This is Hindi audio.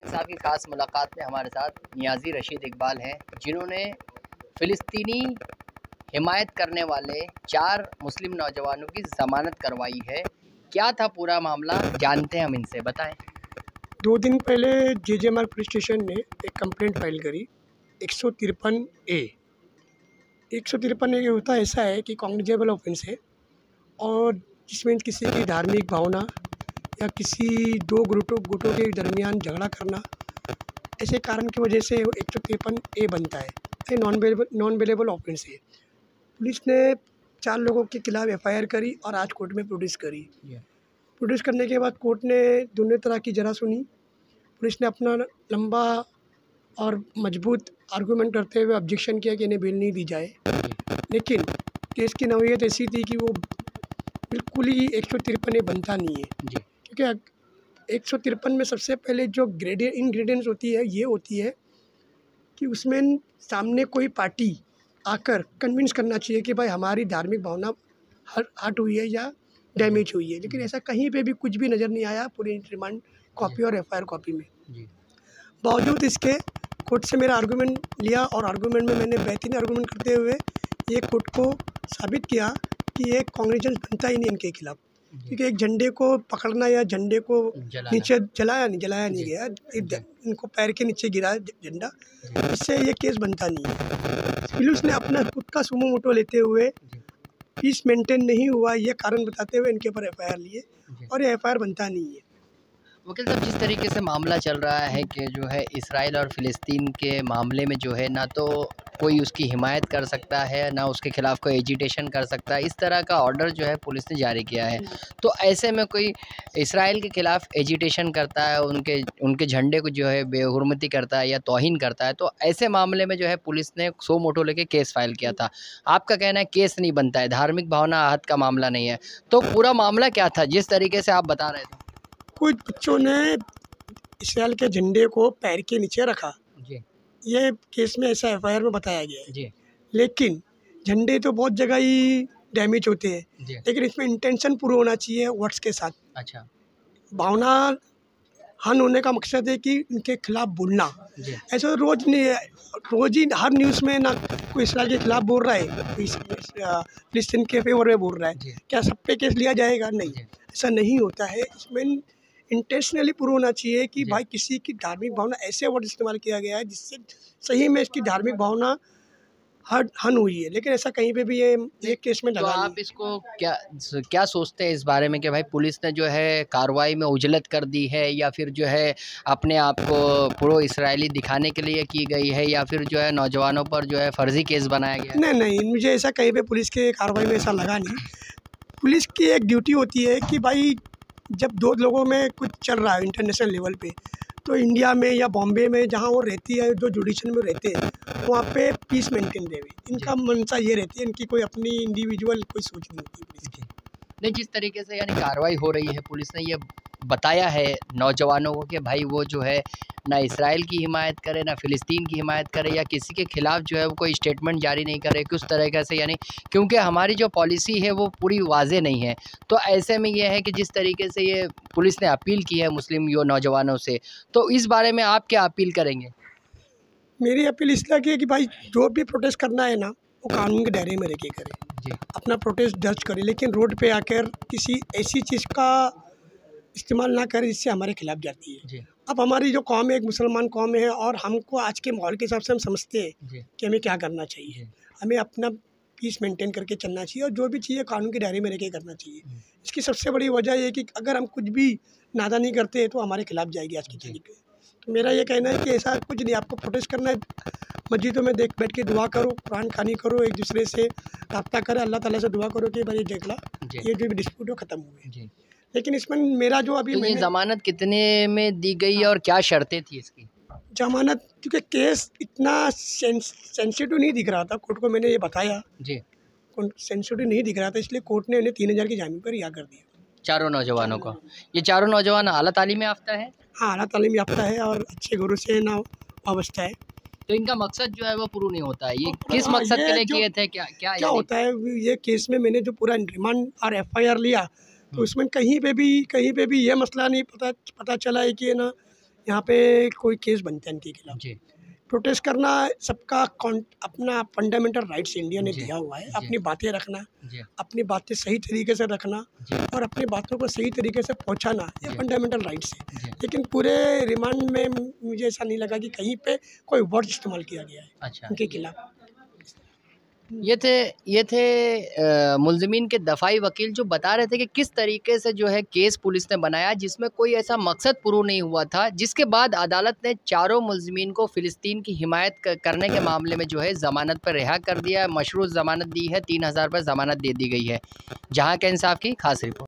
साहब की खास मुलाकात में हमारे साथ नियाज़ी रशीद इकबाल हैं, जिन्होंने फ़िलिस्तीनी हिमायत करने वाले 4 मुस्लिम नौजवानों की ज़मानत करवाई है। क्या था पूरा मामला, जानते हैं हम इनसे, बताएँ। 2 दिन पहले जेजेएमआर पुलिस स्टेशन ने एक कंप्लेंट फाइल करी 153 ए। 153 ए होता ऐसा है कि कॉग्निजेबल ऑफेंस है और जिसमें किसी की धार्मिक भावना या किसी 2 गुटों के दरमियान झगड़ा करना, ऐसे कारण की वजह से 153 ए बनता है। ये नॉन बेलेबल ऑफेंस है। पुलिस ने 4 लोगों के खिलाफ एफआईआर करी और आज कोर्ट में प्रोड्यूस करी। प्रोड्यूस करने के बाद कोर्ट ने दोनों तरह की जरा सुनी। पुलिस ने अपना लंबा और मजबूत आर्गूमेंट करते हुए ऑब्जेक्शन किया कि इन्हें बेल नहीं दी जाए, लेकिन केस की नौयत ऐसी थी कि वो बिल्कुल ही 153 बनता नहीं है। क्योंकि 153 में सबसे पहले जो इंग्रेडिएंट्स होती है ये होती है कि उसमें सामने कोई पार्टी आकर कन्विंस करना चाहिए कि भाई हमारी धार्मिक भावना हर्ट हुई है या डैमेज हुई है, लेकिन ऐसा कहीं पे भी कुछ भी नज़र नहीं आया पूरी रिमांड कॉपी और एफआईआर कॉपी में। बावजूद इसके कोर्ट से मेरा आर्गूमेंट लिया और आर्गूमेंट में मैंने बेहतरीन आर्गूमेंट करते हुए ये कोर्ट को साबित किया कि ये कॉन्ग्रेचुलेशन बनता ही नहीं इनके खिलाफ, क्योंकि एक झंडे को पकड़ना या झंडे को नीचे जलाया नहीं गया, इनको पैर के नीचे गिरा झंडा, इससे ये केस बनता नहीं है। पुलिस ने अपना खुद का सुमो मोटो लेते हुए पीस मेंटेन नहीं हुआ ये कारण बताते हुए इनके ऊपर एफआईआर लिए और ये एफआईआर बनता नहीं है। वकील साहब, जिस तरीके से मामला चल रहा है कि जो है इसराइल और फ़िलिस्तीन के मामले में जो है ना तो कोई उसकी हिमायत कर सकता है, ना उसके खिलाफ़ कोई एजिटेशन कर सकता है, इस तरह का ऑर्डर जो है पुलिस ने जारी किया है। तो ऐसे में कोई इसराइल के खिलाफ़ एजिटेशन करता है, उनके झंडे को जो है बेहुरमती करता है या तौहीन करता है, तो ऐसे मामले में जो है पुलिस ने सो मोटो लेके केस फाइल किया था। आपका कहना है केस नहीं बनता है, धार्मिक भावना आहत का मामला नहीं है, तो पूरा मामला क्या था जिस तरीके से आप बता रहे थे? कुछ बच्चों ने इसराइल के झंडे को पैर के नीचे रखा जी। ये केस में ऐसा एफआईआर में बताया गया है जी। लेकिन झंडे तो बहुत जगह ही डैमेज होते हैं, लेकिन इसमें इंटेंशन पूरा होना चाहिए वर्ड्स के साथ। अच्छा। भावना हन होने का मकसद है कि इनके खिलाफ बोलना, ऐसा तो रोज नहीं है। रोज ही हर न्यूज़ में ना कोई इसराइल के खिलाफ बोल रहा है, फिलिस्तीन के फेवर में बोल रहा है, क्या सब पे केस लिया जाएगा? नहीं, ऐसा नहीं होता है। इसमें इंटेंशनली प्रूव होना चाहिए कि भाई किसी की धार्मिक भावना, ऐसे वर्ड इस्तेमाल किया गया है जिससे सही में इसकी धार्मिक भावना हन हुई है, लेकिन ऐसा कहीं पे भी ये केस में तो लगा आप इसको क्या सोचते हैं इस बारे में कि भाई पुलिस ने जो है कार्रवाई में उजलत कर दी है, या फिर जो है अपने आप को प्रो इसराइली दिखाने के लिए की गई है, या फिर जो है नौजवानों पर जो है फर्जी केस बनाया गया? नहीं, मुझे ऐसा कहीं पे पुलिस के कार्रवाई में ऐसा लगा नहीं। पुलिस की एक ड्यूटी होती है कि भाई जब 2 लोगों में कुछ चल रहा है इंटरनेशनल लेवल पे, तो इंडिया में या बॉम्बे में जहाँ वो रहती है, जो जुडिशन में रहते हैं, वहाँ पे पीस मेंटेन रहे। इनका मंशा ये रहती है, इनकी कोई अपनी इंडिविजुअल कोई सोच नहीं होती पुलिस की। नहीं, जिस तरीके से यानी कार्रवाई हो रही है, पुलिस ने ये बताया है नौजवानों को कि भाई वो जो है ना इसराइल की हिमायत करे, ना फ़िलिस्तीन की हिमायत करे, या किसी के खिलाफ़ जो है वो कोई स्टेटमेंट जारी नहीं करे कि उस तरीके से, यानी क्योंकि हमारी जो पॉलिसी है वो पूरी वाज़ेह नहीं है। तो ऐसे में ये है कि जिस तरीके से ये पुलिस ने अपील की है मुस्लिम नौजवानों से, तो इस बारे में आप क्या अपील करेंगे? मेरी अपील इसलिए की है कि भाई जो भी प्रोटेस्ट करना है ना, वो कानून के दायरे में रह के करे, अपना प्रोटेस्ट दर्ज करे, लेकिन रोड पे आकर किसी ऐसी चीज़ का इस्तेमाल ना करें जिससे हमारे खिलाफ जाती है। अब हमारी जो कौम है एक मुसलमान कौम है, और हमको आज के माहौल के हिसाब से हम समझते हैं कि हमें क्या करना चाहिए। हमें अपना पीस मेंटेन करके चलना चाहिए और जो भी चाहिए कानून के दायरे में रह के करना चाहिए। इसकी सबसे बड़ी वजह ये है कि अगर हम कुछ भी नादानी करते हैं तो हमारे खिलाफ जाएगी आज की तारीख में। तो मेरा ये कहना है कि ऐसा कुछ नहीं, आपको प्रोटेस्ट करना है, मस्जिदों में बैठ के दुआ करो, कुरान खानी करो, एक दूसरे से रब्ता करें, अल्लाह ताला से दुआ करो कि भाई देखला ये जो भी डिस्प्यूट हो ख़त्म हुए। लेकिन इसमें मेरा जो अभी तो ये ज़मानत कितने में दी गई और क्या शर्तें थी इसकी? जमानत, क्योंकि केस इतना सेंसिटिव नहीं दिख रहा था कोर्ट को, मैंने ये बताया सेंसिटिव नहीं दिख रहा था, इसलिए कोर्ट ने उन्हें 3000 की जामीन पर रिहा कर दिया। चारों नौजवानों को? ये चारों नौजवान आला तालीम याफ्ता है? हाँ, आला तालीम याफ्ता है और अच्छे गुरु से ना वाबस्ता है। तो इनका मकसद जो है वो पूरा नहीं होता है। ये किस मकसद के लिए किए थे? क्या होता है ये केस में मैंने जो पूरा रिमांड और एफआईआर लिया, तो उसमें कहीं पे भी ये मसला नहीं पता चला है कि ना यहाँ पे कोई केस बनता है इनके खिलाफ। जी, प्रोटेस्ट करना सबका अपना फंडामेंटल राइट्स इंडिया ने जी, दिया हुआ है, जी, अपनी बातें रखना, जी, अपनी बातें सही तरीके से रखना जी, और अपनी बातों को सही तरीके से पहुंचाना, ये जी, फंडामेंटल राइट्स है। जी। लेकिन पूरे रिमांड में मुझे ऐसा नहीं लगा कि कहीं पे कोई वर्ड इस्तेमाल किया गया है अच्छा। उनके खिलाफ। ये थे मुल्ज़िमीन के दफ़ाई वकील जो बता रहे थे कि किस तरीके से जो है केस पुलिस ने बनाया जिसमें कोई ऐसा मकसद पूरा नहीं हुआ था, जिसके बाद अदालत ने चारों मुल्ज़िमीन को फ़िलिस्तीन की हिमायत करने के मामले में जो है ज़मानत पर रिहा कर दिया, मशरूत ज़मानत दी है, 3000 पर ज़मानत दे दी गई है। जहाँ के इंसाफ की खास रिपोर्ट।